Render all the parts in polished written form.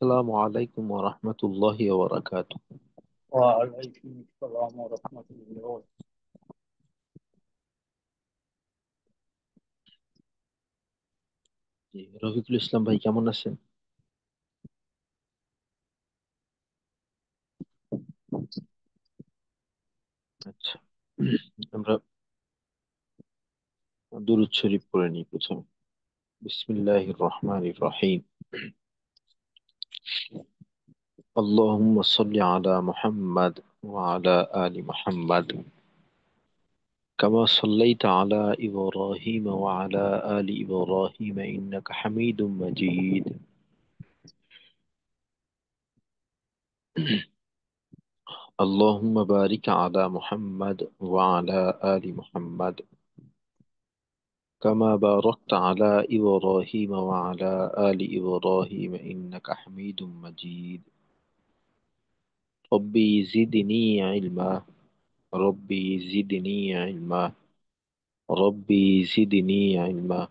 আসসালামু আলাইকুম ওয়া রাহমাতুল্লাহি ওয়া বারাকাতুহু। ওয়ালাইকুম আসসালাম রহমতুল্লাহ। জি, রফিকুল ইসলাম ভাই কেমন আছেন? আচ্ছা, আমরা দুরূদ শরীফ পড়ে নিই প্রথমে। বিসমিল্লাহির রহমানির রহিম। আল্লাহুম্মা সাল্লি আলা মুহাম্মাদ ওয়া আলা আলি মুহাম্মাদ কামা সাল্লাইতা আলা ইব্রাহিম ওয়া আলা আলি ইব্রাহিম ইন্নাকা হামিদুম মাজিদ। اللهم بارك على محمد وعلى آل محمد كما باركت على إبراهيم وعلى آل إبراهيم إنك حميد مجيد. ربي زدني علما. ربي زدني علما. ربي زدني علما.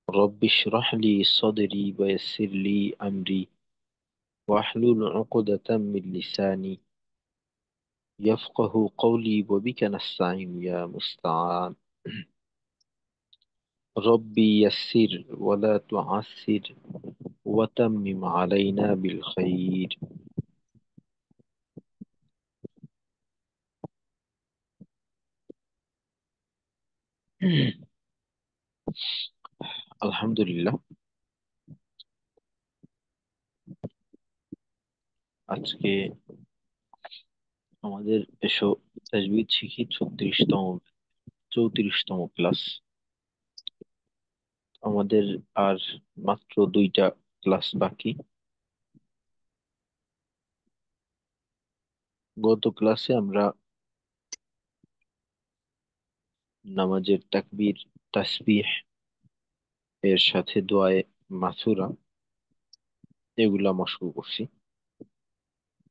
رب اشرح لي صدري ويسر لي أمري واحلل عقدة من لساني يفقه قولي وبك نستعين يا مستعان. ربي يسر ولا تعسر وتمم علينا بالخير. আলহামদুলিল্লাহ, আজকে আমাদের এসো তাজবিদ শিখি 34তম ক্লাস। আমাদের আর মাত্র দুইটা ক্লাস বাকি। গত ক্লাসে আমরা নামাজের তাকবীর, তাসবিহ এর সাথে দোয়ায়ে মাসুরা এগুলা মশক করছি।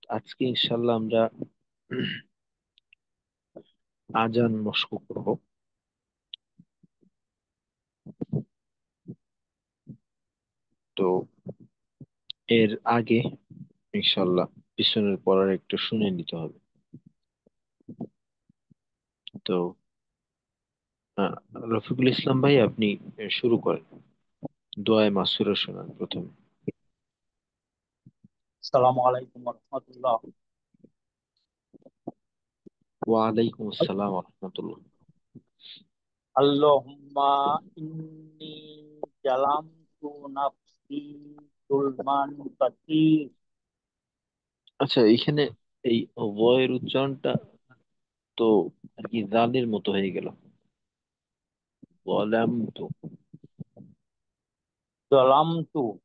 আজকে ইনশাল্লাহ আমরা আজান মশক করব। তো এর আগে ইনশাল্লাহ পিছনের পড়ার একটু শুনে নিতে হবে। তো আহ, রফিকুল ইসলাম ভাই আপনি শুরু করেন, দোয়ায়ে মাসুরা শোনান প্রথমে। আসসালামু আলাইকুম রহমতুল্লাহ। ওয়ালাইকুম আসসালাম ওয়া রাহমাতুল্লাহ। আল্লাহুম্মা ইন্নী জালামতু নাফসি যুলমান কাসীর। আচ্ছা, এখানে এই ওয়ের উচ্চারণটা তো আর কি জালের মতো হয়ে গেল। ওয়ালাম তো, জালামতু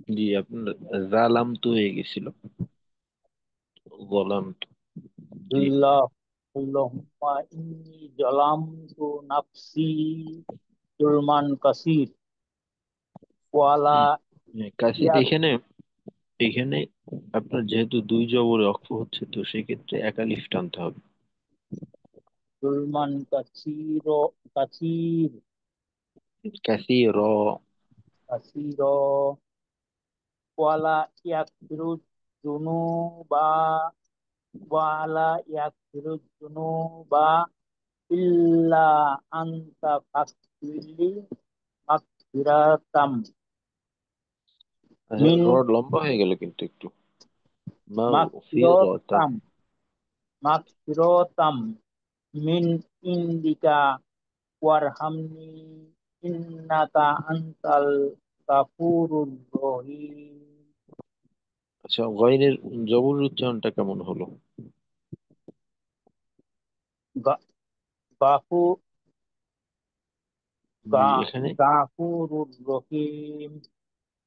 জি আপনার জালাম তো হয়ে গেছিল। ওয়ালাম তো, জি। আল্লাহ আল্লাহুম্মা ইন্নী জালামতু নাফসি যুলমান কাসীর ওয়ালা কাশির ইয়াক এখানে এখানে আপনার যেহেতু দুই জবরে অক্ষ হচ্ছে, তো সেক্ষেত্রে একালিফ টানতে হবে। যুলমান কাসীর কাসীর কাসির। কাসীর ওয়ালা ইয়াকফিরু যুনুবা ওয়ালা ইয়াগফিরু যুনুবা ইল্লা আনতা ফাগফিরলি মাগফিরাতাম আচ্ছা, মিন রড লম্বা হয়ে গেল কিন্তু একটু। মাগফিরাতান। মাগফিরাতাম মাগফিরাতাম মিন ইন্দিকা ওয়ারহামনি ইন্নাকা আনতাল গাফুরুর রহিম। আচ্ছা, গয়নের জবর উচ্চারণটা কেমন হলো? গা- গাফু জি, গা- এখানে গাফুরুর রহিম।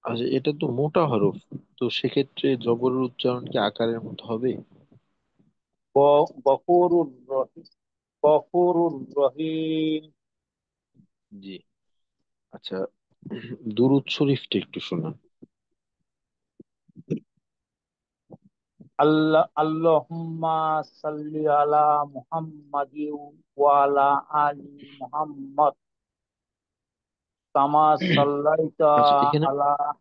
আচ্ছা, এটা তো মোটা হরফ, তো সেক্ষেত্রে জবরের উচ্চারণ কি আকারের মতো হবে? গফুরুর রহিম গফুরুর রহিম। জি। আচ্ছা, দুরূদ শরীফটা একটু শোনান। আল্লাহুম্মা সাল্লি আলা মুহাম্মাদিন ওয়া আলা আলি মুহাম্মাদ কামা সাল্লাইতা আচ্ছা, এখানে আলা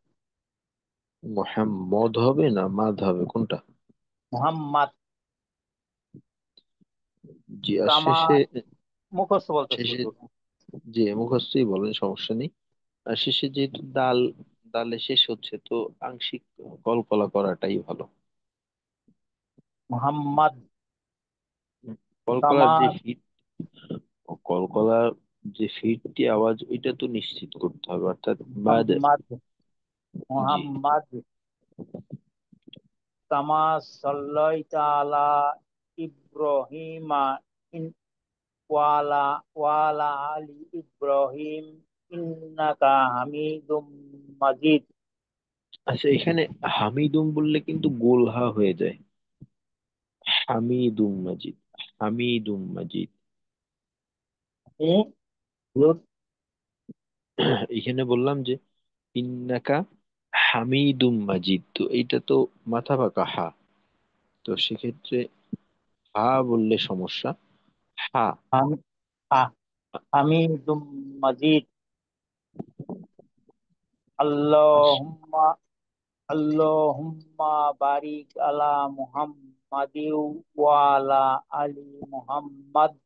মোহাম্মদ হবে না মাদ হবে কোনটা? মুহাম্মদ। জি, আর তামা, শেষে, মুখস্থ বলতেছি শেষে, হুজুর। যে মুখস্থই বলেন, সমস্যা নেই। আর শেষে যেহেতু দাল, দালে শেষ হচ্ছে তো আংশিক কলকলা করাটাই ভালো। মুহাম্মদ। কলকলার তামা, যে ফিট, কলকলার যে ফিটটি আওয়াজ, ওইটা তো নিশ্চিত করতে হবে, অর্থাৎ বাদের। মুহাম্মদ, জি। মুহাম্মদ। কামা সাল্লাইতা আলা ইব্রাহিমা ইন ওয়ালা ওয়ালা আলি ইব্রাহিম ইন্নাকা হামিদুম মাজিদ। আচ্ছা, এখানে হামিদুম বললে কিন্তু গোলহা হয়ে যায়। হামিদুম মাজিদ, হামিদুম মাজিদ। হুম, হুজুর। এখানে বললাম যে ইন্নাকা হামিদুম মাজিদ, তো এইটা তো মাথা বাঁকা হা, তো সেক্ষেত্রে হা বললে সমস্যা। হা। হাম- হামিদুম মাজিদ। আল্লাহুম্মা, আল্লাহুম্মা বারিক আলা মুহাম্মাদিন ওয়া আলা আলি মুহাম্মাদ।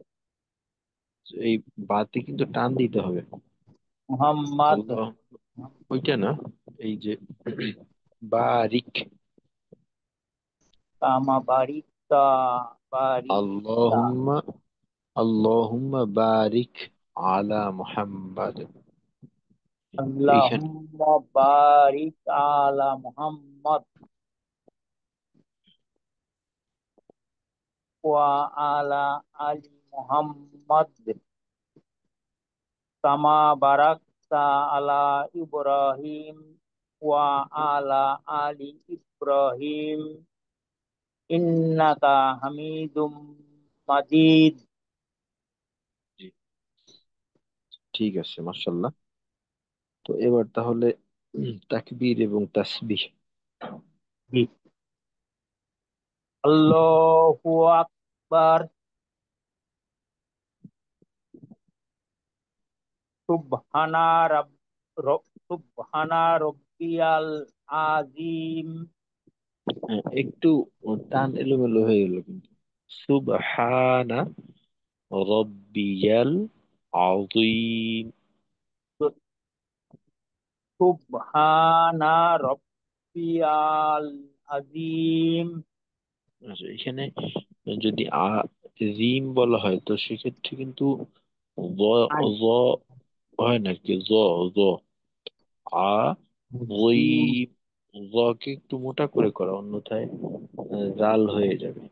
এই বাতে কিন্তু টান দিতে হবে। মুহাম্মাদ। আল্লাহ, ওইটা না, এই যে বারিক। কামা বারিকতা, বারিকতা। আল্লাহুম্মা, আল্লাহুম্মা বারিক আলা মুহাম্মাদ। এইখানে আল্লাহুম্মা বারিক আলা মুহাম্মাদ ওয়া আলা আলি মুহাম্মাদ কামা বারাকতা আলা ইব্রাহিম ওয়া আলা আলি ইব্রাহিম ইন্নাকা হামিদুম মাজিদ। জি, ঠিক আছে, মাশাআল্লাহ। তো এবার তাহলে তাকবীর এবং তাসবিহ। জি। আল্লাহু আকবার। সুবহানা সুবহানা রব্বিয়াল আযীম। একটু টান এলোমেলো হয়ে গেল কিন্তু। সুবহানা রব্বিয়াল আযীম। সুবহানা রব্বিয়াল আযীম। আচ্ছা, এখানে যদি জিম বলা হয় তো সেক্ষেত্রে কিন্তু জ, আই জ হয় নাকি, জ, জ, আ, জিম। জিম। জকে একটু মোটা করে করা, অন্যথায় জাল হয়ে যাবে।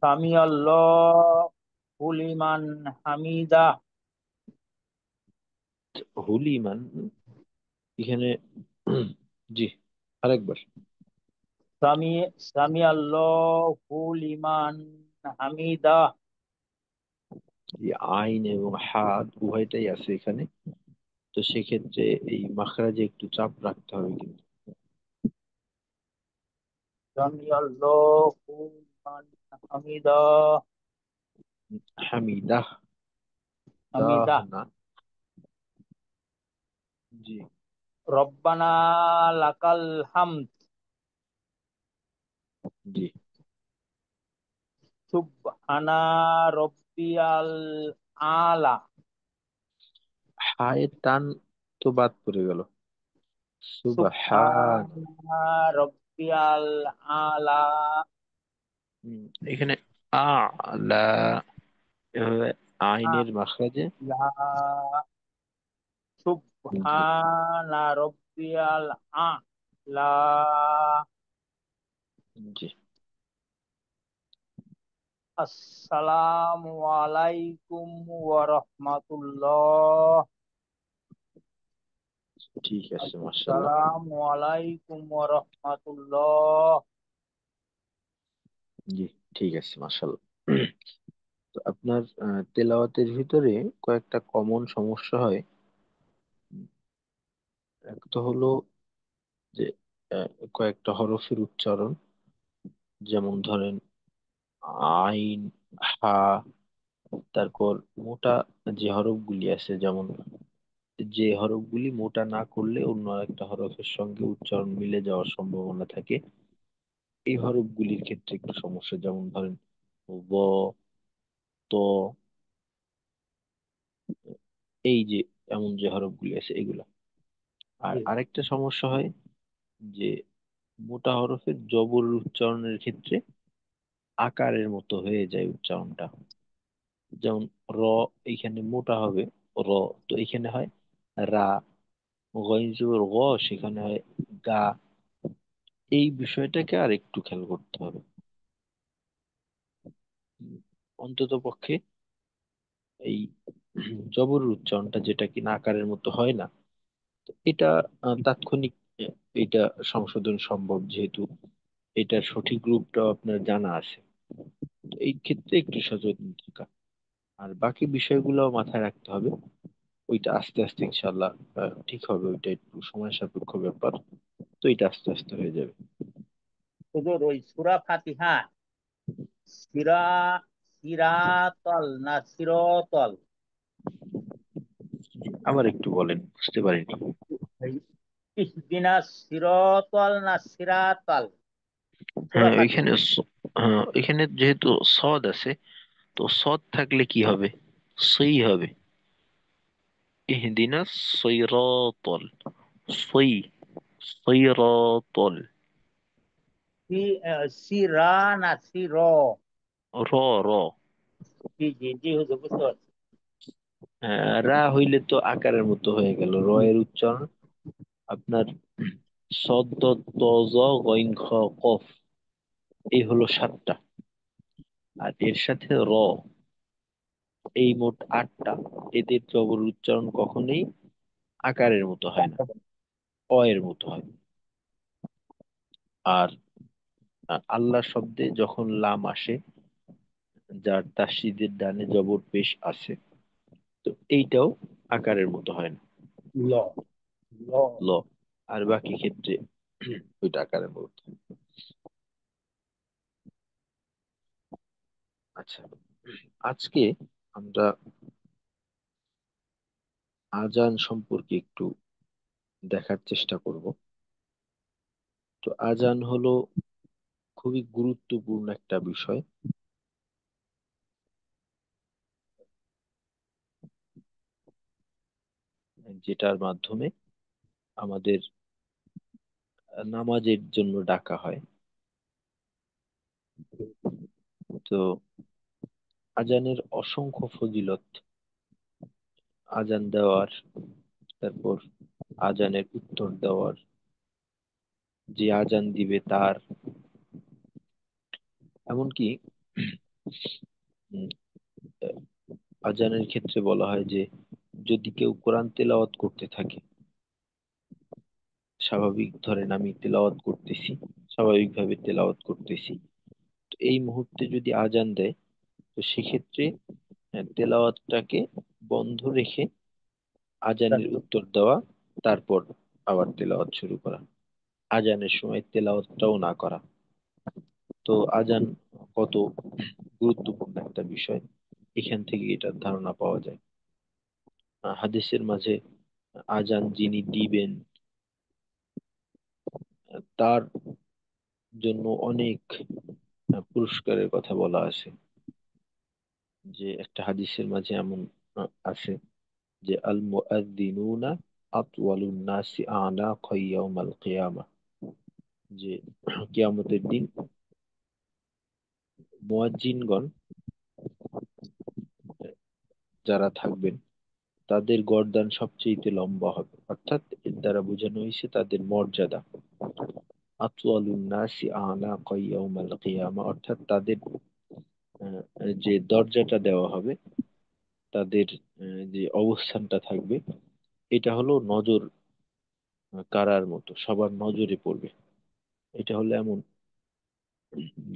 সামি আল্লাহু লিমান হামিদা। হুলিমান, এখানে জি, আরেকবার। সামি সামি আল্লাহু লিমান হামিদা। এই আইন এবং হাত উভয়টাই আছে এখানে, তো সেক্ষেত্রে এই মাখরাজে একটু চাপ রাখতে হবে কিন্তু। সামি আল্লাহু লিমান হামিদা। হামিদাহ, দাহ হামিদা। না। জি। রব্বানা লাকাল হামদ। জি, সুবহানা রব্বিয়াল আলা। হায়ের টান তো বাদ পড়ে গেল। সুবহান। সুবহানা রব্বিয়াল আলা। হুম, এখানে আলা, এভাবে আইনের মাখরাজে। আলা। জি। সুবহানা রব্বিয়াল আ'লা। জি, আসসালামু আলাইকুম ওয়া রাহমাতুল্লাহ। ঠিক আছে, মাশাআল্লাহ। আসসালামু আলাইকুম ওয়া রাহমাতুল্লাহ। জি, ঠিক আছে, মাশাআল্লাহ। তো আপনার তেলাওয়াতের ভিতরে কয়েকটা কমন সমস্যা হয়। এক তো হলো যে কয়েকটা হরফের উচ্চারণ, যেমন ধরেন আইন, হা, তারপর মোটা যে হরফগুলি আছে যেমন যে হরফগুলি মোটা না করলে অন্য একটা হরফের সঙ্গে উচ্চারণ মিলে যাওয়ার সম্ভাবনা থাকে, এই হরফগুলির ক্ষেত্রে একটু সমস্যা। যেমন ধরেন ব, ত, এই যে এমন যে হরফগুলি আছে এগুলা। আর জি। আরেকটা সমস্যা হয় যে মোটা হরফের জবর উচ্চারণের ক্ষেত্রে আকারের মতো হয়ে যায় উচ্চারণটা। যেমন র, এইখানে মোটা হবে র, তো এখানে হয় রা। গইন জবর গ, সেখানে হয় গা। এই বিষয়টাকে আর একটু খেয়াল করতে হবে। অন্তত পক্ষে এই জবর উচ্চারণটা যেটা কিনা আকারের মতো হয় না, তো এটা তাৎক্ষণিক এটা সংশোধন সম্ভব, যেহেতু এটার সঠিক রূপটাও আপনার জানা আছে। তো এই ক্ষেত্রে একটু সচেতন থাকা, আর বাকি বিষয়গুলো মাথায় রাখতে হবে। ওইটা আস্তে আস্তে ইনশাল্লাহ ঠিক হবে। ওইটা একটু সময় সাপেক্ষ ব্যাপার, তো এটা আস্তে আস্তে হয়ে যাবে। হুজুর, ওই সূরা ফাতিহা সিরা সিরাতল না সিরতল? আবার একটু বলেন, বুঝতে পারিনি। এই ইহদিনা সিরাতল না সিরাতাল? সূরা হ্যাঁ ফাতিহা। ওইখানে হ্যাঁ, এখানে যেহেতু সদ আছে, তো সদ থাকলে কি হবে? সই হবে। ইহদিনা সৈরাতল, সই, সৈরাতল। সিরা না সির? র, র। জি জি জি হুজুর, বুঝতে পারছি। রা হইলে তো আকারের মতো হয়ে গেল। র জি। এর উচ্চারণ আপনার সদ, দ, ত, জ, গইন, খ, কফ, এই হলো 7টা। আর এর সাথে র, এই মোট 8টা। এদের জবর উচ্চারণ কখনোই আকারের মতো হয় না, অ এর মতো হয়। আর আল্লাহ শব্দে যখন লাম আসে, যার তাসদীদের ডানে জবর পেশ আছে, তো এইটাও আকারের মতো হয় না, ল, ল। ল। আর বাকি ক্ষেত্রে ওইটা আকারের মতো হয়। আচ্ছা, আজকে আমরা আজান সম্পর্কে একটু দেখার চেষ্টা করব। তো আজান হলো খুবই গুরুত্বপূর্ণ একটা বিষয়, যেটার মাধ্যমে আমাদের নামাজের জন্য ডাকা হয়। তো আজানের অসংখ্য ফজিলত। আজান দেওয়ার, তারপর আজানের উত্তর দেওয়ার, যে আজান দিবে তার, এমনকি উম, আজানের ক্ষেত্রে বলা হয় যে যদি কেউ কোরআন তেলাওয়াত করতে থাকে, স্বাভাবিক ধরেন আমি তেলাওয়াত করতেছি, স্বাভাবিকভাবে তেলাওয়াত করতেছি, তো এই মুহূর্তে যদি আজান দেয়, তো সেক্ষেত্রে তেলাওয়াতটাকে বন্ধ রেখে আজানের উত্তর দেওয়া, তারপর আবার তেলাওয়াত শুরু করা, আজানের সময় তেলাওয়াতটাও না করা। তো আজান কত গুরুত্বপূর্ণ একটা বিষয়, এখান থেকে এটার ধারণা পাওয়া যায়। হাদিসের মাঝে আজান যিনি দিবেন তার জন্য অনেক পুরস্কারের কথা বলা আছে। যে একটা হাদিসের মাঝে এমন আছে যে আল মুআদ্দিনুনা আতওয়ালুন নাসি আনাকা ইয়াউমাল কিয়ামা, যে কিয়ামতের দিন মুয়াজ্জিনগণ যারা থাকবেন তাদের গর্দান সবচেয়ে লম্বা হবে। অর্থাৎ এর দ্বারা বোঝানো হয়েছে তাদের মর্যাদা। আতওয়ালুন নাসি আনাকা ইয়াউমাল কিয়ামা, অর্থাৎ তাদের যে দরজাটা দেওয়া হবে, তাদের যে অবস্থানটা থাকবে, এটা হলো নজর কাড়ার মতো, সবার নজরে পড়বে। এটা হলো এমন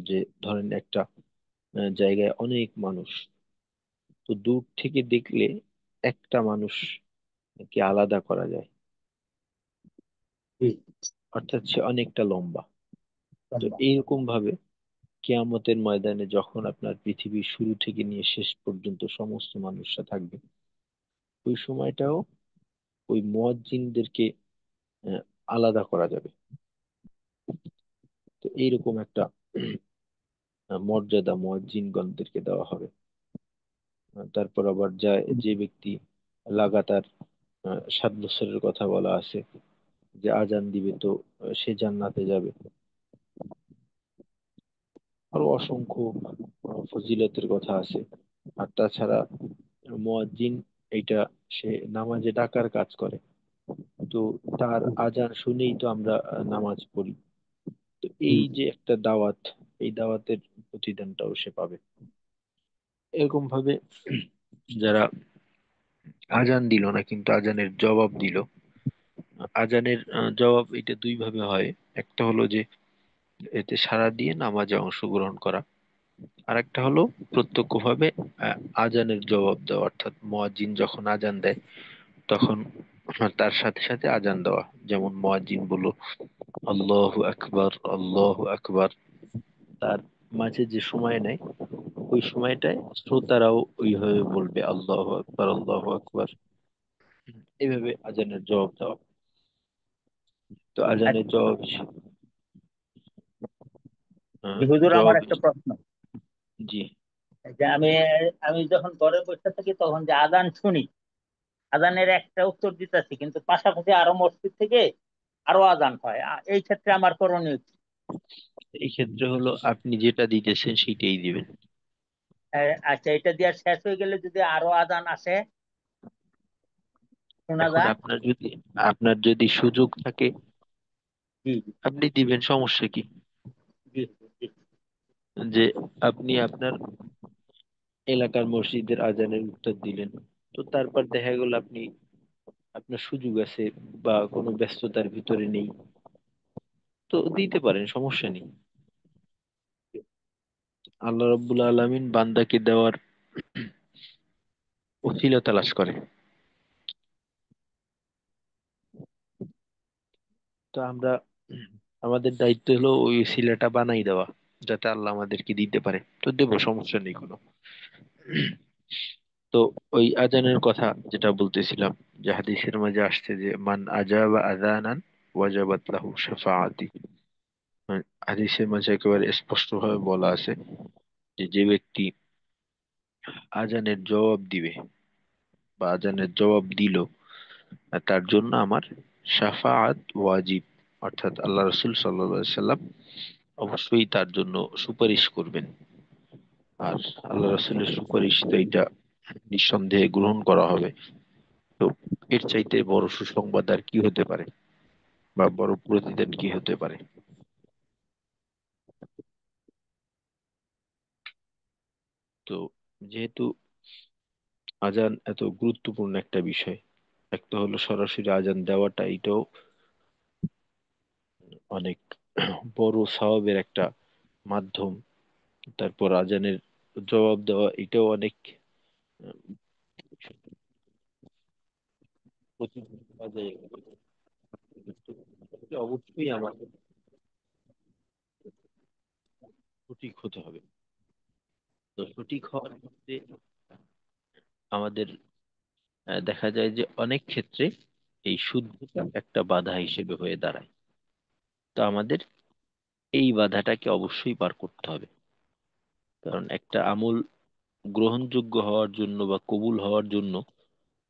যে ধরেন একটা জায়গায় অনেক মানুষ, তো দূর থেকে দেখলে একটা মানুষকে আলাদা করা যায়, জি। অর্থাৎ সে অনেকটা লম্বা। তো লম্বা। এইরকম ভাবে কিয়ামতের ময়দানে যখন আপনার পৃথিবীর শুরু থেকে নিয়ে শেষ পর্যন্ত সমস্ত মানুষরা থাকবে, ওই সময়টাও ওই মুয়াজ্জিনদেরকে আহ, আলাদা করা যাবে। তো এইরকম একটা মর্যাদা মুয়াজ্জিনগণদেরকে দেওয়া হবে। তারপর আবার যে ব্যক্তি লাগাতার 7 বছরের কথা বলা আছে যে আজান দিবে, তো সে জান্নাতে যাবে। আরো অসংখ্য ফজিলতের কথা আছে। আর তাছাড়া মুয়াজ্জিন এইটা সে নামাজে ডাকার কাজ করে। তো তার আজান শুনেই তো আমরা নামাজ পড়ি। তো এই যে একটা দাওয়াত, এই দাওয়াতের প্রতিদানটাও সে পাবে। এরকম ভাবে যারা আজান দিল না কিন্তু আজানের জবাব দিল, আজানের জবাব এটা দুই ভাবে হয়। একটা হলো যে এতে সাড়া দিয়ে নামাজে অংশগ্রহণ করা, আর একটা হলো প্রত্যক্ষভাবে আজানের জবাব দেওয়া, অর্থাৎ মুয়াজ্জিন যখন আজান দেয় তখন তার সাথে সাথে আজান দেওয়া। যেমন মুয়াজ্জিন বলল আল্লাহু আকবার, আল্লাহু আকবার, তার মাঝে যে সময় নেয় ওই সময়টায় শ্রোতারাও ওইভাবে বলবে আল্লাহু আকবার, আল্লাহু আকবার। এইভাবে আজানের জবাব দেওয়া। তো আজানের আচ্ছা, জবাব জি হুজুর, আমার জবাব একটা প্রশ্ন। জি। যে আমি আমি যখন ঘরে বসে থাকি তখন যে আজান শুনি, আজানের একটা উত্তর দিতেছি, কিন্তু পাশাপাশি আরো মসজিদ থেকে আরো আজান হয়, এই ক্ষেত্রে আমার করণীয় কি? এই ক্ষেত্রে হলো আপনি যেটা দিতেছেন সেটাই দিবেন। আচ্ছা, এটা দিয়ে শেষ হয়ে গেলে যদি আরো আজান আসে, শোনা এখন যায়। আপনার যদি সুযোগ থাকে জি আপনি দিবেন, সমস্যা কি? জি জি। যে আপনি আপনার এলাকার মসজিদের আজানের উত্তর দিলেন, তো তারপর দেখা গেল আপনার সুযোগ আছে বা কোনো ব্যস্ততার ভিতরে নেই, তো দিতে পারেন, সমস্যা নেই। আল্লাহ রাব্বুল আলামিন বান্দাকে দেওয়ার ওসিলা তালাশ করে। তো আমরা আমাদের দায়িত্ব হলো ওই ওসিলাটা বানাই দেওয়া, যাতে আল্লাহ আমাদেরকে দিতে পারে। তো দেবো, সমস্যা নেই কোনো। তো ওই আজানের কথা যেটা বলতেছিলাম, যে হাদিসের মাঝে আসছে যে মান আজাবা আযানান ওয়াজাবাত লাহু শাফাআতি। হাদিসের মাঝে একেবারে স্পষ্ট ভাবে বলা আছে যে যে ব্যক্তি আজানের জবাব দিবে বা আজানের জবাব দিল, তার জন্য আমার শাফাআত ওয়াজিব। অর্থাৎ আল্লাহ রাসূল সাল্লাল্লাহু আলাইহি সাল্লাম অবশ্যই তার জন্য সুপারিশ করবেন। আর আল্লাহ রাসূলের সুপারিশ তো এটা নিঃসন্দেহে গ্রহণ করা হবে। তো এর চাইতে বড় সুসংবাদ আর কি হতে পারে, বা বড় প্রতিদান কি হতে পারে? তো যেহেতু আজান এত গুরুত্বপূর্ণ একটা বিষয়, একটা হলো সরাসরি আজান দেওয়াটা, এটাও অনেক বড় সওয়াবের একটা মাধ্যম। তারপর আজানের জবাব দেওয়া, এটাও অনেক প্রতিফল পাওয়া যায়। তো অবশ্যই আমাদের সঠিক হতে হবে। তো সঠিক হওয়ার ক্ষেত্রে আমাদের দেখা যায় যে অনেক ক্ষেত্রে এই শুদ্ধতা একটা বাধা হিসেবে হয়ে দাঁড়ায়। তো আমাদের এই বাধাটাকে অবশ্যই পার করতে হবে। কারণ একটা আমল গ্রহণযোগ্য হওয়ার জন্য বা কবুল হওয়ার জন্য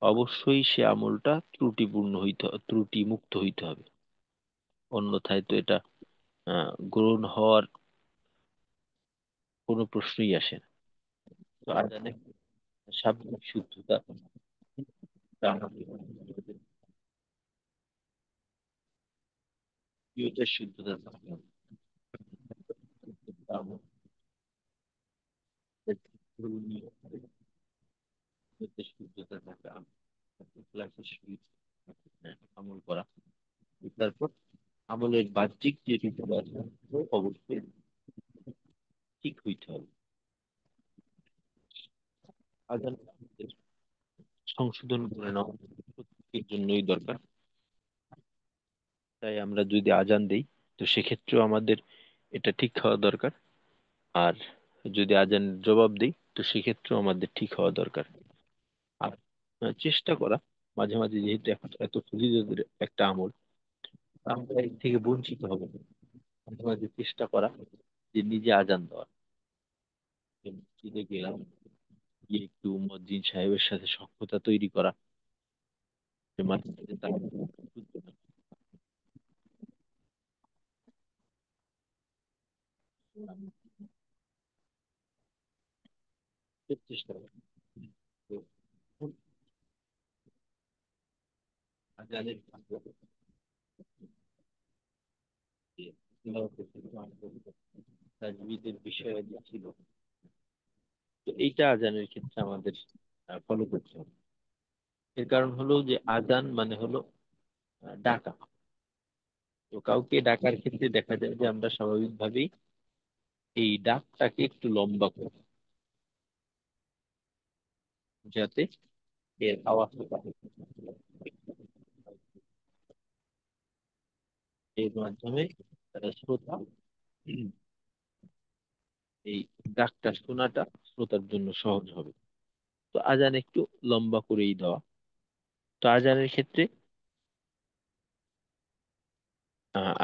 অবশ্যই সে আমলটা ত্রুটি মুক্ত হইতে হবে। অন্যথায় তো এটা গ্রহণ হওয়ার কোনো প্রশ্নই আসে না। তো আজানে শাব্দিক শুদ্ধতা, তা আমাদের প্রিয়তার শুদ্ধতা থাকতে হবে। তা আমাদের ধর্মীয় প্রিয়তার শুদ্ধতা থাকা, ইখলাসের সহিত আমল করা। তারপর আমলের বাহ্যিক যে রীতিগুলো আছে অবশ্যই ঠিক হইতে হবে। আজান আমাদের সংশোধন করে নেওয়া প্রত্যেকের জন্যই দরকার। তাই আমরা যদি আজান দেই, তো সেক্ষেত্রেও আমাদের এটা ঠিক হওয়া দরকার। আর যদি আজানের জবাব দিই, তো সেক্ষেত্রেও আমাদের ঠিক হওয়া দরকার। আর চেষ্টা করা মাঝে মাঝে যেহেতু এত ফজিলতের একটা আমল, আমরা এর থেকে বঞ্চিত হব না। মাঝে মাঝে চেষ্টা করা যে নিজে আজান দেওয়া, যে মসজিদে গেলাম, গিয়ে একটু মুয়াজ্জিন সাহেবের সাথে সখ্যতা তৈরি করা, যে মাঝে মাঝে তার চেষ্টা করা। তো আজানের তাজবিদের বিষয় যে ছিল, তো এইটা আজানের ক্ষেত্রে আমাদের ফলো করতে হবে। এর কারণ হলো যে আজান মানে হলো ডাকা। তো কাউকে ডাকার ক্ষেত্রে দেখা যায় যে আমরা স্বাভাবিকভাবেই এই ডাকটাকে একটু লম্বা করি, যাতে এর আওয়াজটা এর মাধ্যমে শ্রোতা এই ডাকটা শোনাটা শ্রোতার জন্য সহজ হবে। তো আজান একটু লম্বা করেই দেওয়া। তো আজানের ক্ষেত্রে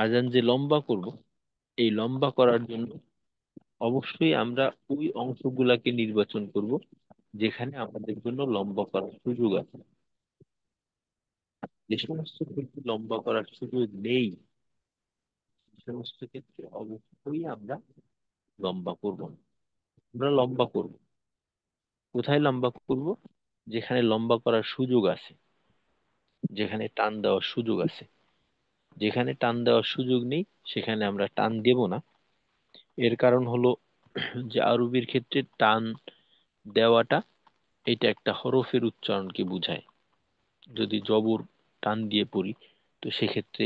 আজান যে লম্বা করব, এই লম্বা করার জন্য অবশ্যই আমরা ওই অংশগুলাকে নির্বাচন করব যেখানে আমাদের জন্য লম্বা করার সুযোগ আছে। যে সমস্ত ক্ষেত্রে লম্বা করার সুযোগ নেই, সে সমস্ত ক্ষেত্রে অবশ্যই আমরা লম্বা করব না। আমরা লম্বা করব কোথায় লম্বা করব? যেখানে লম্বা করার সুযোগ আছে, যেখানে টান দেওয়ার সুযোগ আছে। যেখানে টান দেওয়ার সুযোগ নেই সেখানে আমরা টান দেব না। এর কারণ হলো যে আরবির ক্ষেত্রে টান দেওয়াটা এটা একটা হরফের উচ্চারণকে বোঝায়। যদি জবর টান দিয়ে পড়ি, তো সেক্ষেত্রে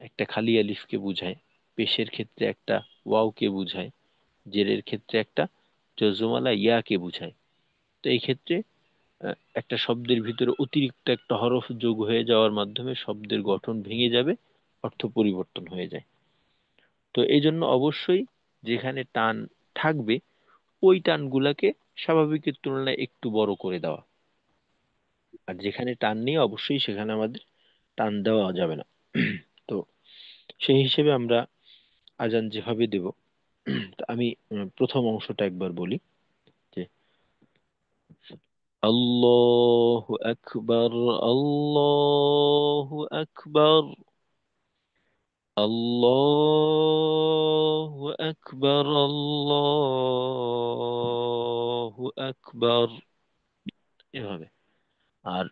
একটা খালি আলিফকে বোঝায়। পেশের ক্ষেত্রে একটা ওয়াওকে বোঝায়। জেরের ক্ষেত্রে একটা জজমালা ইয়াকে বোঝায়। তো এই ক্ষেত্রে একটা শব্দের ভিতরে অতিরিক্ত একটা হরফ যোগ হয়ে যাওয়ার মাধ্যমে শব্দের গঠন ভেঙে যাবে, অর্থ পরিবর্তন হয়ে যায়। তো এই জন্য অবশ্যই যেখানে টান থাকবে ওই টানগুলাকে স্বাভাবিকের তুলনায় একটু বড় করে দেওয়া। আর যেখানে টান নেই অবশ্যই সেখানে আমাদের টান দেওয়া যাবে না। তো সেই হিসেবে আমরা আজান যেভাবে দেব, তা আমি প্রথম অংশটা একবার বলি যে আল্লাহু আকবার, আল্লাহু আকবার, আল্লাহু আকবার, আল্লাহু আকবার, এভাবে। আর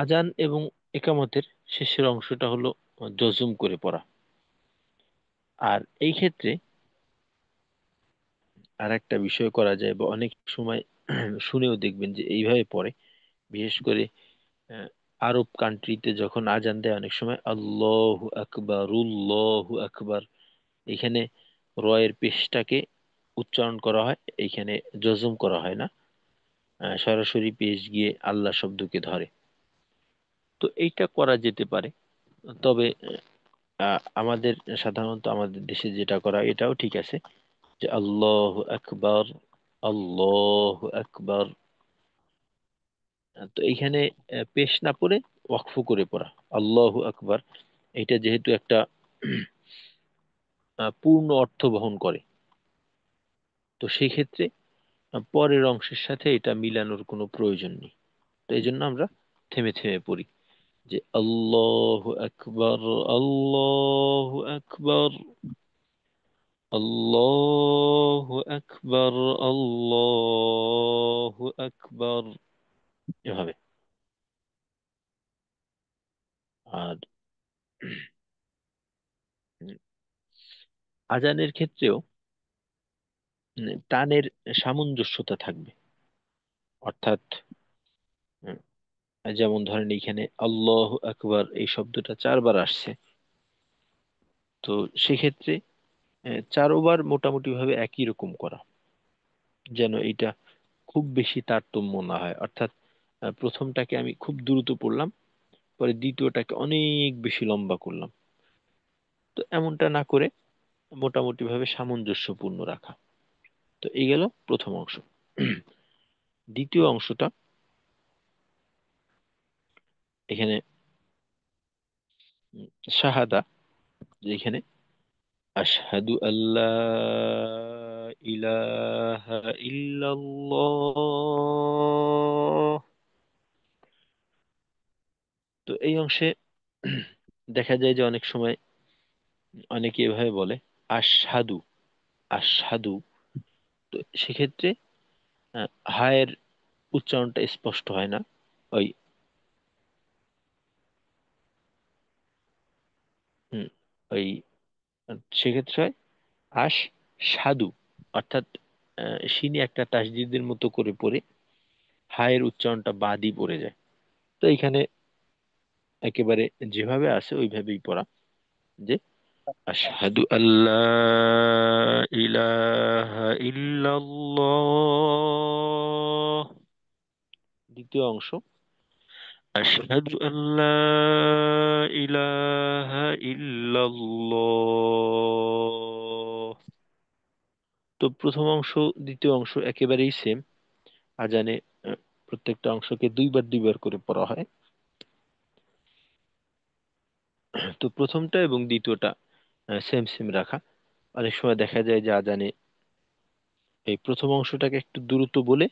আজান এবং একামতের শেষের অংশটা হলো জজম করে পড়া। আর এই ক্ষেত্রে আর একটা বিষয় করা যায়, বা অনেক সময় শুনেও দেখবেন যে এইভাবে পড়ে, বিশেষ করে আহ, আরব কান্ট্রিতে যখন আজান দেয় অনেক সময় আল্লাহু আকবার, উল্লাহু আকবার, এখানে রয়ের পেশটাকে উচ্চারণ করা হয়, এখানে জজম করা হয় না। সরাসরি পেশ গিয়ে আল্লাহ শব্দকে ধরে। তো এইটা করা যেতে পারে। তবে আমাদের সাধারণত আমাদের দেশে যেটা করা এটাও ঠিক আছে, যে আল্লাহু আকবার, আল্লাহু আকবার। তো এইখানে পেশ না পড়ে ওয়াকফ করে পড়া আল্লাহু আকবার, এটা যেহেতু একটা পূর্ণ অর্থ বহন করে, তো সেই ক্ষেত্রে পরের অংশের সাথে এটা মিলানোর কোনো প্রয়োজন নেই। তো এই জন্য আমরা থেমে থেমে পড়ি যে আল্লাহু আকবার, আল্লাহু আকবার, আল্লাহু আকবার, আল্লাহু আকবার, এভাবে। আর আজানের ক্ষেত্রেও টানের সামঞ্জস্যতা থাকবে। অর্থাৎ উম, যেমন ধরেন এইখানে আল্লাহু আকবার এই শব্দটা 4 বার আসছে। তো সেক্ষেত্রে চারোবার মোটামুটি ভাবে একই রকম করা, যেন এটা খুব বেশি তারতম্য না হয়। অর্থাৎ প্রথমটাকে আমি খুব দ্রুত পড়লাম, পরে দ্বিতীয়টাকে অনেক বেশি লম্বা করলাম। তো এমনটা না করে মোটামুটি ভাবে সামঞ্জস্যপূর্ণ রাখা। তো এই গেল প্রথম অংশ। দ্বিতীয় অংশটা এখানে শাহাদা, যেখানে আশহাদু আল্লা ইলাহা ইল্লাল্লাহ। তো এই অংশে দেখা যায় যে অনেক সময় অনেকে এভাবে বলে আশহাদু, আশহাদু। তো সেক্ষেত্রে আহ, হায়ের উচ্চারণটা স্পষ্ট হয় না। ওই হুম, ওই সেক্ষেত্রে হয় আশ সাধু, অর্থাৎ শিনি একটা তাসদিদের মতো করে পড়ে হায়ের উচ্চারণটা বাদই পড়ে যায়। তো এখানে একেবারে যেভাবে আছে ওইভাবেই পড়া, যে আশহাদু আল্লাহ ইলাহা ইল্লাল্লাহ। দ্বিতীয় অংশ আশহাদু আল্লাহ ইলাহা ইল্লাল্লাহ। তো প্রথম অংশ দ্বিতীয় অংশ একেবারেই সেম। আজানে প্রত্যেকটা অংশকে দুইবার দুইবার করে পড়া হয়। তো প্রথমটা এবং দ্বিতীয়টা সেম সেম রাখা। অনেক সময় দেখা যায় যে আজানে এই প্রথম অংশটাকে একটু দ্রুত বলে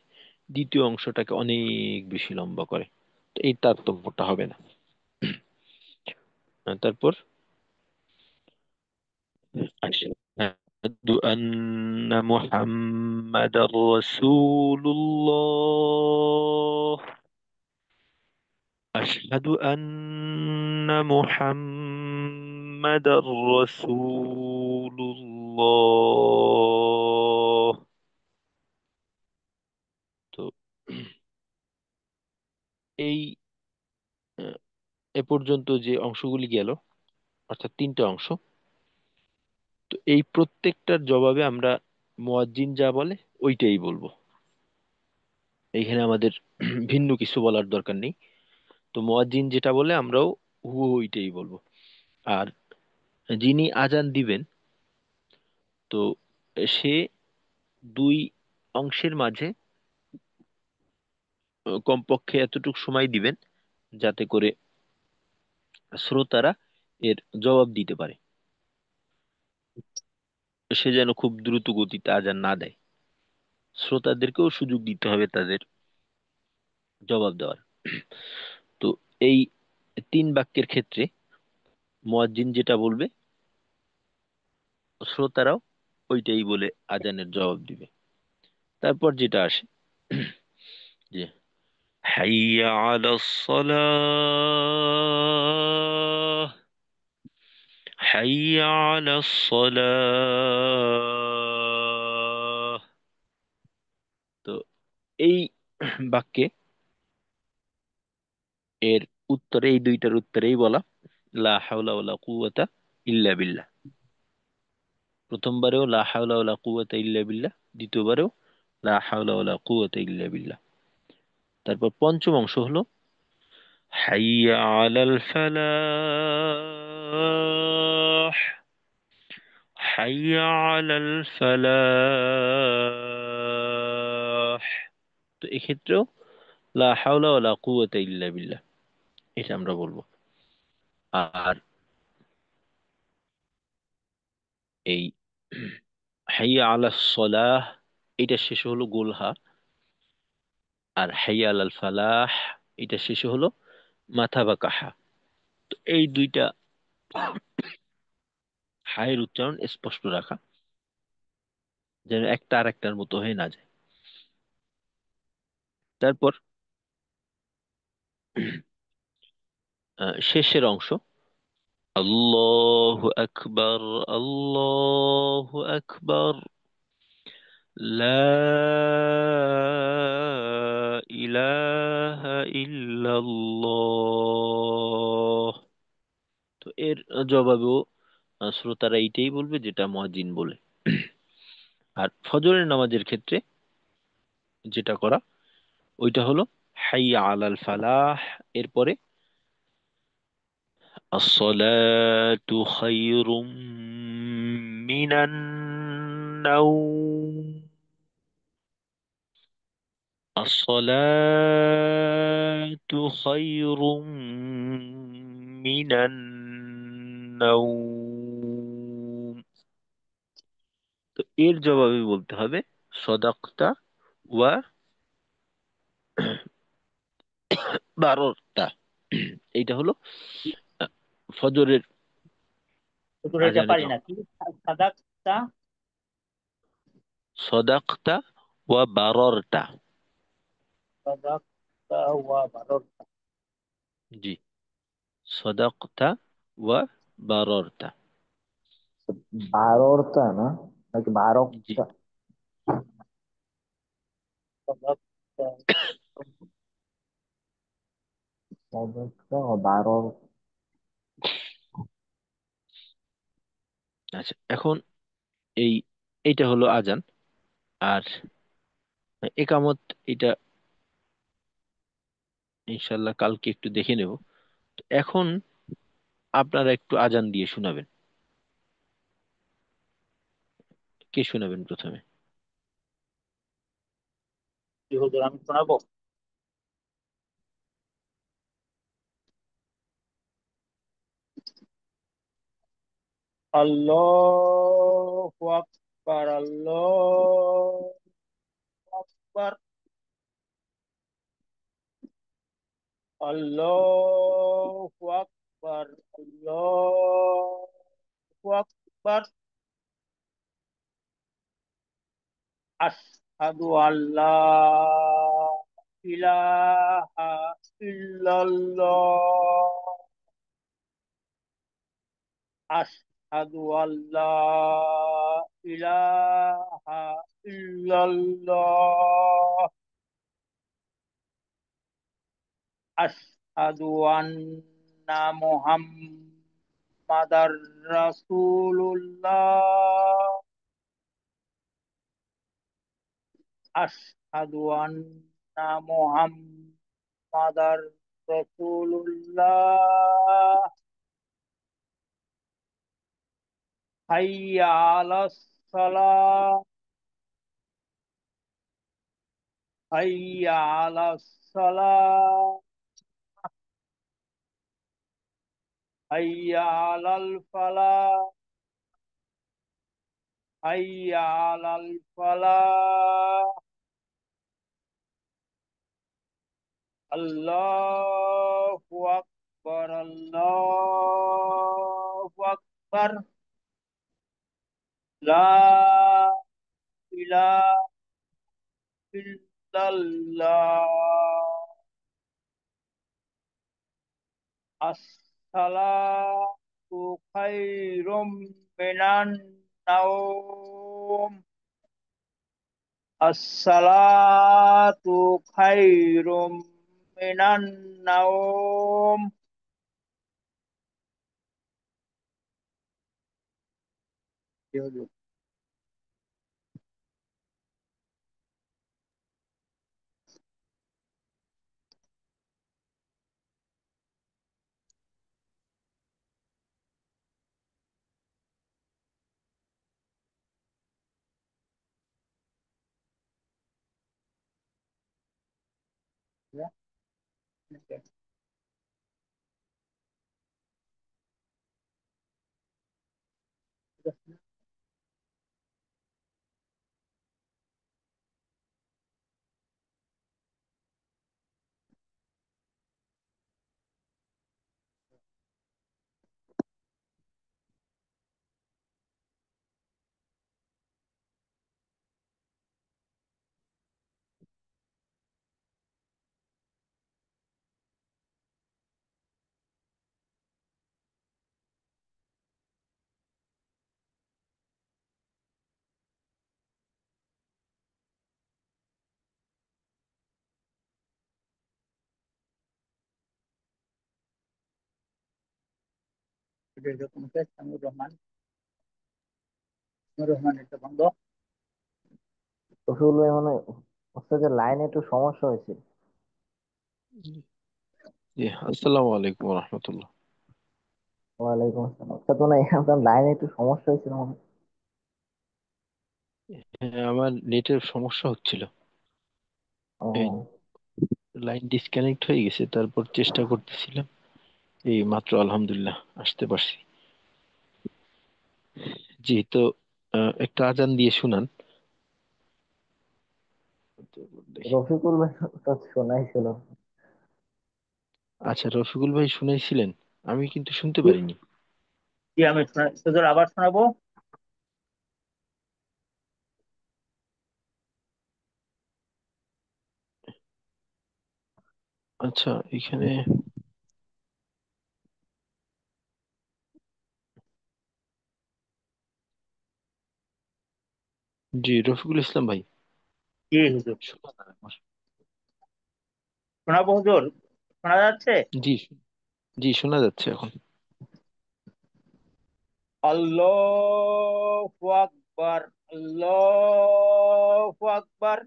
দ্বিতীয় অংশটাকে অনেক বেশি লম্বা করে। তো এই তারতম্যটা হবে না। তারপর আশহাদু আন্না মুহাম্মাদার রাসূলুল্লাহ। আশহাদু আন্না মুহাম্মাদার রাসূলুল্লাহ। তো এই আহ, এ পর্যন্ত যে অংশগুলি গেল, অর্থাৎ তিনটা অংশ, তো এই প্রত্যেকটার জবাবে আমরা মুয়াজ্জিন যা বলে ওইটাই বলবো। এইখানে আমাদের ভিন্ন কিছু বলার দরকার নেই। তো মুয়াজ্জিন যেটা বলে আমরাও হুবহু ওইটাই বলবো। আর যিনি আজান দিবেন, তো সে দুই অংশের মাঝে কমপক্ষে এতটুকু সময় দিবেন যাতে করে শ্রোতারা এর জবাব দিতে পারে। সে যেন খুব দ্রুত গতিতে আজান না দেয়, শ্রোতাদেরকেও সুযোগ দিতে হবে তাদের জবাব দেওয়ার। তো এই তিন বাক্যের ক্ষেত্রে মুয়াজ্জিন যেটা বলবে শ্রোতারাও ওইটাই বলে আজানের জবাব দিবে। তারপর যেটা আসে যে হাইয়া আলাস সালাহ, হাইয়া আলাস সালাহ। তো এই বাক্যে এর উত্তরে, এই দুইটার উত্তরেই বলা লা হাওলা ওয়ালা কুওয়াতা ইল্লা বিল্লাহ। প্রথমবারেও লা হাওলা ওয়ালা কুওয়াতা ইল্লা বিল্লাহ, দ্বিতীয়বারেও লা হাওলা ওয়ালা কুওয়াতা ইল্লা বিল্লাহ। তারপর পঞ্চম অংশ হলো হাইয়া আলাল ফালাহ, হাইয়া আলাল ফালাহ। তো এক্ষেত্রেও লা হাওলা ওয়ালা কুওয়াতা ইল্লা বিল্লাহ এটা আমরা বলবো। আর এই হাইয়া আলাস সলাহ এটা শেষে হলো গোলহা, আর হাইয়া আলাল ফালাহ এটা শেষে হলো মাথা বা কাহা। তো এই দুইটা হায়ের উচ্চারণ স্পষ্ট রাখা, যেন একটা আর একটার মতো হয়ে না যায়। তারপর শেষের অংশ আল্লাহু আকবার, আল্লাহু আকবার, লা ইলাহা ইল্লাল্লাহ। তো এর জবাবেও শ্রোতারা এইটাই বলবে যেটা মুয়াজ্জিন বলে। আর ফজরের নামাজের ক্ষেত্রে যেটা করা ওইটা হলো হাইয়া আলাল ফালাহ, এরপরে আসসালাতু খায়রুম মিনান নাওম, আসসালাতু খায়রুম من النوم। তো এর জবাবে বলতে হবে সদাকতা ওয়া বাররতা। এইটা হলো আহ, ফজরের হুজুর এটা আজানের পারি না, জবাব। কি? সাদাকতা। সদাকতা ওয়া বাররতা। সাদাকতা ওয়া বাররতা। জি, সদাকতা ওয়া বাররতা। বারোরটা না, নাকি জি, বারোটা? সাদাকতা। বারোটা ও বারো। আচ্ছা, এখন এই এইটা হলো আজান। আর একামত, এটা ইনশাল্লাহ কালকে একটু দেখে নেব। তো এখন আপনারা একটু আজান দিয়ে শোনাবেন। কে শোনাবেন প্রথমে? জি হুজুর, আমি শোনাবো। আল্লাহু আকবার, আল্লাহু আকবার, আল্লাহু আকবার, আল্লাহু আকবার। আশহাদু আল্লা ইলাহা ইল্লাল্লাহ, আশহাদু আল্লা ইলাহা ইল্লাল্লাহ, আশহাদু আন্না মুহাম্মাদার রাসূলুল্লাহ, আশহাদু আন্না মুহাম্মাদার রাসূলুল্লাহ। হাইয়া আলাস সালাহ, হাইয়া আলাস সালাহ, হাইয়া আলাল ফালাহ, হাইয়া আলাল ফালাহ। আল্লাহু আকবার, আল্লাহু আকবার। লা ইলাহা ইল্লাল্লাহ। আসসালাতু খায়রুম মিনান নাওম। আসসালাতু খায়রুম মিনান নাওম। কি হলো? এটা এরকম শেষ, সামিউর রহমান, সামিউর রহমান এটা বন্ধ। রসুল ভাই মানে ওস্তাদের লাইনে একটু সমস্যা হয়েছে। জি, আসসালামু আলাইকুম রহমতুল্লাহ। ওয়ালাইকুম আসসালাম। ওস্তাদ মানে আপনার লাইনে একটু সমস্যা হয়েছিল মনে হয়। হ্যাঁ, আমার নেটের সমস্যা হচ্ছিল। এই ও, লাইন ডিসকানেক্ট হয়ে গেছে, তারপর চেষ্টা করতেছিলাম এই মাত্র আলহামদুলিল্লাহ আসতে পারছি। জি, তো একটা আজান দিয়ে শুনান। দেখি। রফিকুল ভাই তো শোনাই ছিল। আচ্ছা, রফিকুল ভাই শুনাইছিলেন, আমি কিন্তু শুনতে কি পারিনি। কি আমি হুজুর আবার শোনাবো? আচ্ছা, এখানে জি, রফিকুল ইসলাম ভাই জি হুজুর, শোনান একবার। শোনাবো হুজুর, শোনা যাচ্ছে? জি, জি শোনা যাচ্ছে এখন। আল্লাহু আকবার, আল্লাহু আকবার,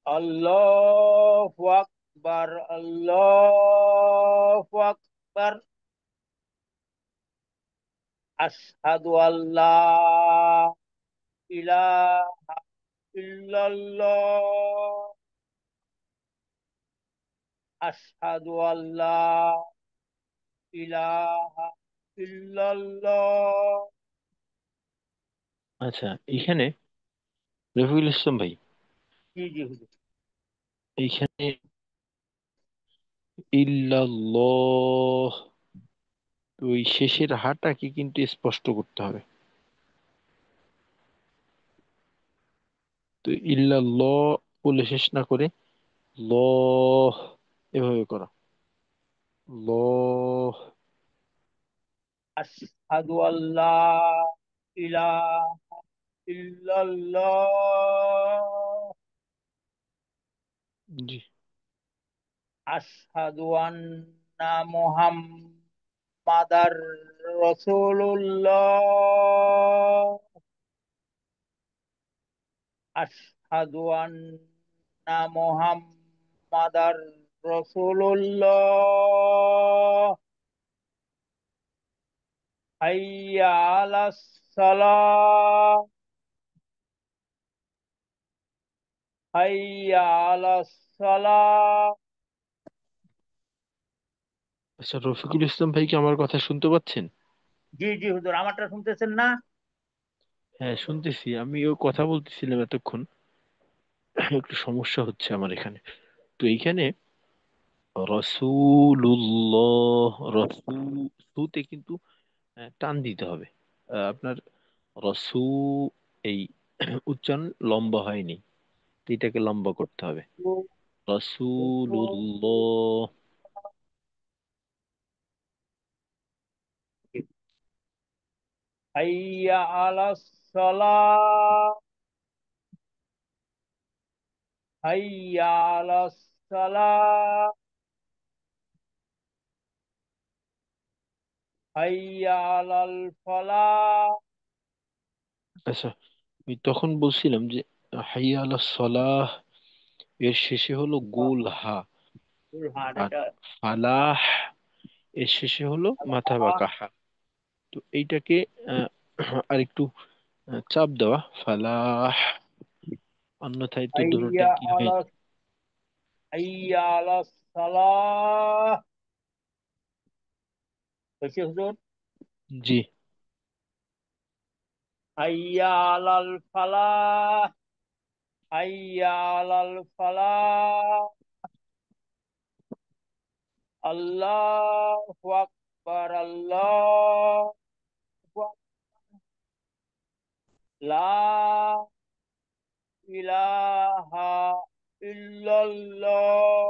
আল্লাহু আকবার, আল্লাহু আকবার। আশহাদু আল্লা ইলাহা ইল্লাল্লাহ, আশহাদু আল্লা ইলাহা ইল্লাল্লাহ। আচ্ছা, এখানে রফিকুল ইসলাম ভাই, জি জি হুজুর। এইখানে ইল্লাল্লাহ, তো ওই শেষের হাটাকে কিন্তু স্পষ্ট করতে হবে। তো ইল্লাল্লাহ বলে শেষ না করে ল, এভাবে করা, ল। আশহাদু আল্লা ইলাহা ইল্লাল্লাহ, জি, আশহাদু আন্না মুহাম্মাদার রাসূলুল্লাহ, আশহাদু আন্না মুহাম্মাদার রাসূলুল্লাহ। হাইয়া আলাস সালাহ, হাইয়া আলাস সালাহ। আচ্ছা, রফিকুল ইসলাম ভাই কি আমার কথা শুনতে পাচ্ছেন? জি জি হুজুর, আমারটা শুনতেছেন না? হ্যাঁ শুনতেছি, আমিও কথা বলতেছিলাম এতক্ষণ। একটু সমস্যা হচ্ছে আমার এখানে। তো এইখানে রসুল্লাহ, রসুতে কিন্তু টান দিতে হবে। আপনার রসু, এই উচ্চারণ লম্বা হয়নি, তো এটাকে লম্বা করতে হবে। রসুল্লাহ। হাইয়া আলাস সালাহ, হাইয়া আলাস সালাহ, হাইয়া আলাল ফালাহ। আচ্ছা, আমি তখন বলছিলাম যে হাইয়া আলাস সালাহ এর শেষে হলো গোল হা, হ্যাঁ, আর এটা ফালাহ এর শেষে হলো মাথা ফালাহ। বাঁকা হা। তো এইটাকে আহ, আরেকটু চাপ দেওয়া, ফালাহ, অন্যথায় তো দুটোটা হাইয়া কি হয়ে আলাস, যায়। হাইয়া আলাস সালাহ। হয়েছে হুজুর? জি, হাইয়া আলাল ফালাহ, হাইয়া আলাল ফালাহ। আল্লাহু আকবার, আল্লাহু আকবার। লা ইলাহা ইল্লাল্লাহ।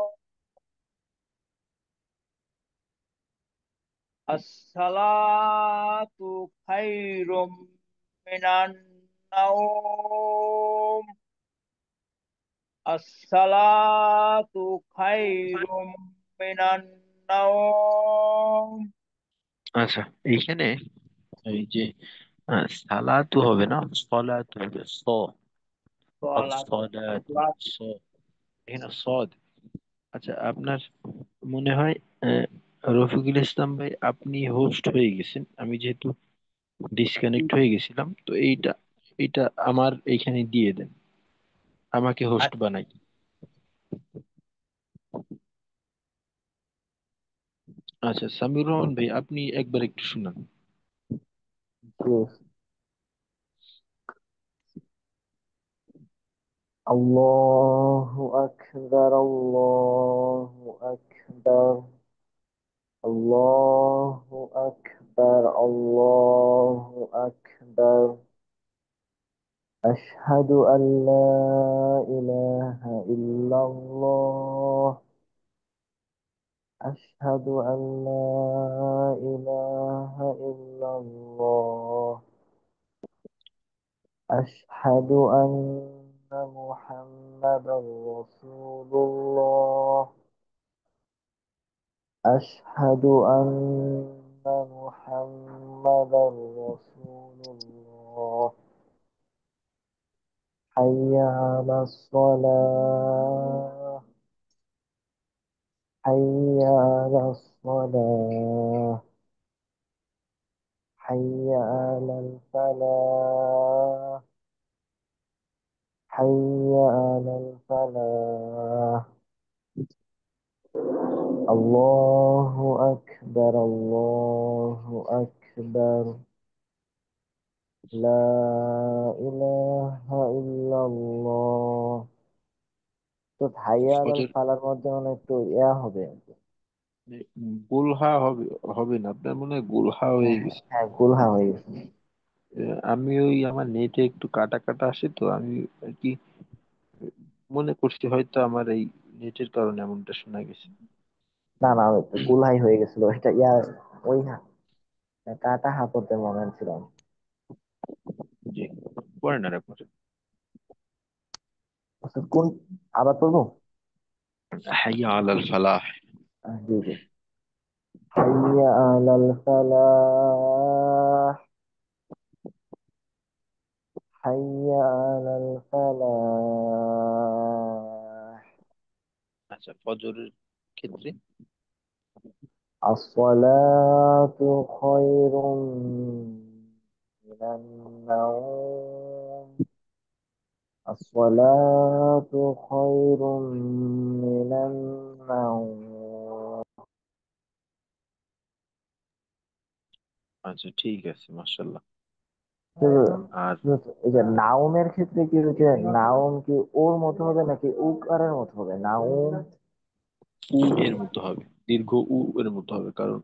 আসসালাতু খাইরুম মিনান নাওম, আসসালাতু খাইরুম মিনান নাওম। আচ্ছা, এইখানে এই যে সালাতু হবে না, সলাতু হবে, সলাতু, সালাত। স, এখানে সদ। আচ্ছা, আপনার মনে হয় আহ, রফিকুল ইসলাম ভাই আপনি হোস্ট হয়ে গেছেন, আমি যেহেতু ডিসকানেক্ট হয়ে গেছিলাম, তো এইটা এটা আমার এইখানে দিয়ে দেন, আমাকে হোস্ট বানাই। আচ্ছা, সামিউর রহমান ভাই, আপনি একবার একটু শুনান। জি। আল্লাহু আকবার, আল্লাহু আকবার, আল্লাহু আকবার, আল্লাহু আকবার। আশহাদু আল্লা ইলাহা ইল্লাল্লাহ, আশহাদু আল্লা ইলাহা ইল্লাল্লাহ, আশহাদু আন্না মুহাম্মাদার রাসূলুল্লাহ, أشهد أن محمدا رسول الله. حي على الصلاة، حي على الصلاة، حي على الفلاح، حي على الفلاح. الله أكبر، الله أكبر. لا إله إلا الله. তো হাইয়া আলাল ফজর ফালার মধ্যে মানে একটু ইয়া হবে। গুলহা হবে, হবে না আপনার মনে হয় গুলহা হয়ে হ্যাঁ, গেছে। হ্যাঁ, গুলহা হয়ে গেছে। আমি ওই আমার নেটে একটু কাটা কাটা আসে, তো আমি আর কি মনে করছি হয়তো আমার এই নেটের কারণে এমনটা শোনা গেছে। না না, ওই তো গুলহাই হয়ে গেছিল এটা ইয়া। ওই কাটা হাপড়তে মনে ছিল। জি, পড়েন আর একবার। আচ্ছা, কোন আবার পড়বো? হাইয়া আলাল ফালাহ। জি জি। হাইয়া আলাল ফালাহ, হাইয়া আলাল ফালাহ। আচ্ছা, ফজরের ক্ষেত্রে আসসালাতু খায়রুম মিনান নাওম, الصلاة خير من النوم. আচ্ছা, ঠিক আছে, মাশাল্লাহ। তো আর এই যে নাউমের ক্ষেত্রে কি হচ্ছে, নাউম কি ওর মতো হবে নাকি উকারের মতো হবে নাউম? উ এর মতো হবে, দীর্ঘ উ এর মতো হবে, কারণ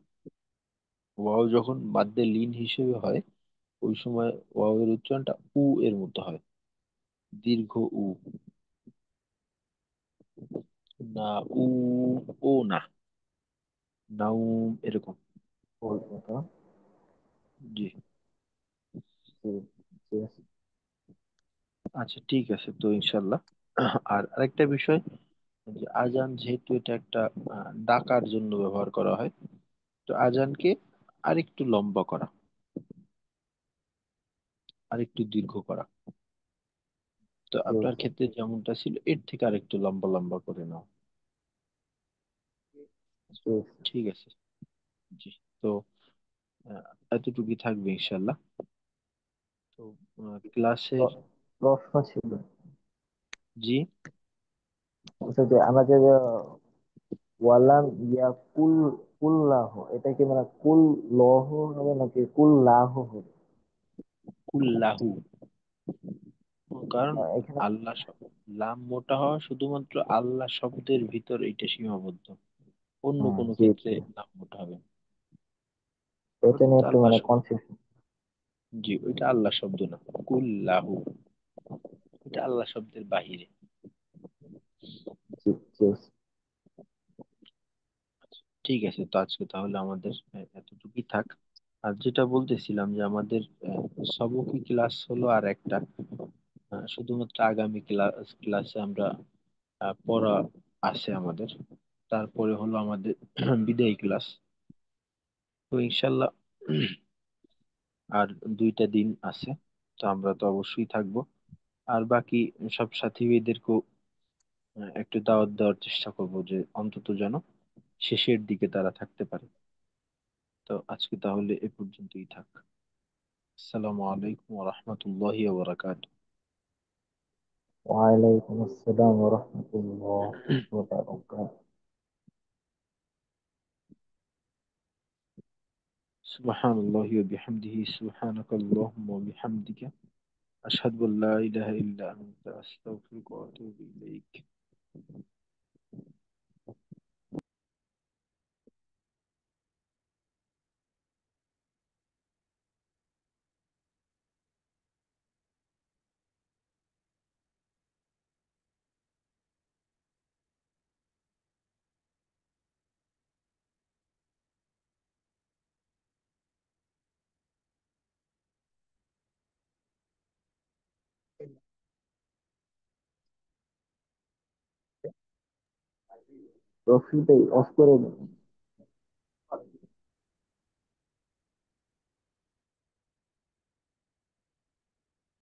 ওয়াও যখন মাদ্দে লিন হিসেবে হয় ওই সময় ওয়াও এর উচ্চারণটা উ এর মতো হয়, দীর্ঘ উ। না, উ, ও না, নাউম এরকম। ওর মতো। জি। জি, ঠিক আছে। আচ্ছা, ঠিক আছে, তো ইনশাল্লাহ। আর আরেকটা বিষয়, যে আজান যেহেতু এটা একটা ডাকার জন্য ব্যবহার করা হয়, তো আজানকে আরেকটু লম্বা করা, আরেকটু দীর্ঘ করা। তো ঠিক আপনার আছে, ক্ষেত্রে যেমনটা ছিল এর থেকে আরেকটু লম্বা লম্বা করে নাও। ঠিক আছে। ঠিক আছে। জি। তো আহ, এতটুকুই থাকবে ইনশাল্লাহ। তো ক্লাসের। প্রশ্ন ছিল, জি। আচ্ছা, যে আমরা যে ওয়ালাম ইয়া কুল্লাহ, এটা কি মানে কুল লহ হবে নাকি কুল লাহ হবে? কুল্লাহু, কারণ এখানে আল্লাহ লাম মোটা হওয়া শুধুমাত্র আল্লাহ শব্দের ভিতর এটা সীমাবদ্ধ, অন্য কোনো জি ক্ষেত্রে জি, লাম মোটা হবে না। এটা অর্থাৎ নিয়ে একটু আল্লাহ মানে শব্দ। কনফিউশন। জি, ওইটা আল্লাহ শব্দ না। কুল্লাহু, এটা আল্লাহ শব্দের বাহিরে। জি জি। ঠিক আছে, তো আজকে তাহলে আমাদের এতটুকুই থাক। আর যেটা বলতেছিলাম যে আমাদের সবকি ক্লাস হলো আর একটা, শুধুমাত্র আগামী ক্লাসে আমরা পড়া আছে আমাদের, তারপরে হলো আমাদের বিদায়ী ক্লাস। তো ইনশাল্লাহ আর 2টা দিন আছে, তো আমরা তো অবশ্যই থাকবো। আর বাকি সব সাথী ভাইদেরকেও একটু দাওয়াত দেওয়ার চেষ্টা করব, যে অন্তত যেন শেষের দিকে তারা থাকতে পারে। তো আজকে তাহলে এ পর্যন্তই থাক। আসসালামু আলাইকুম ওয়া রাহমাতুল্লাহি ওয়া বারাকাতুহু। ওয়ালাইকুম আসসালাম ওয়া রাহমাতুল্লাহ ওয়া বারাকাতুহু। সুবহানাল্লাহি ওয়া বিহামদিহি সুবহানাকাল্লাহুম্মা ওয়া বিহামদিকা আশহাদু আল্লা ইলাহা ইল্লা আনতা আস্তাগফিরুকা ওয়া আতুবু ইলাইক। রফিক ভাই অফ করে দেন।